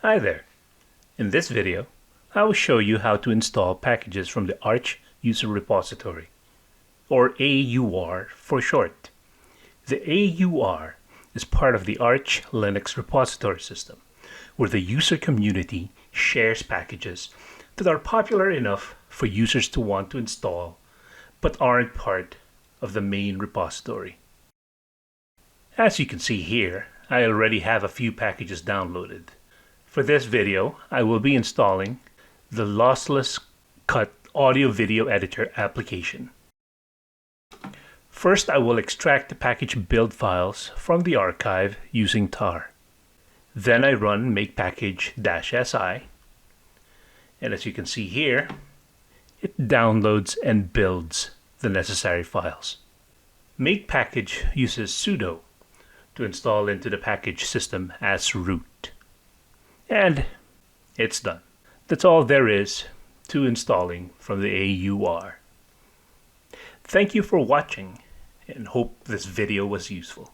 Hi there. In this video, I will show you how to install packages from the Arch User Repository, or AUR for short. The AUR is part of the Arch Linux repository system, where the user community shares packages that are popular enough for users to want to install, but aren't part of the main repository. As you can see here, I already have a few packages downloaded. For this video, I will be installing the losslesscut audio-video editor application. First, I will extract the package build files from the archive using tar. Then I run makepackage-si, and as you can see here, it downloads and builds the necessary files. Makepackage uses sudo to install into the package system as root. And it's done. That's all there is to installing from the AUR. Thank you for watching and hope this video was useful.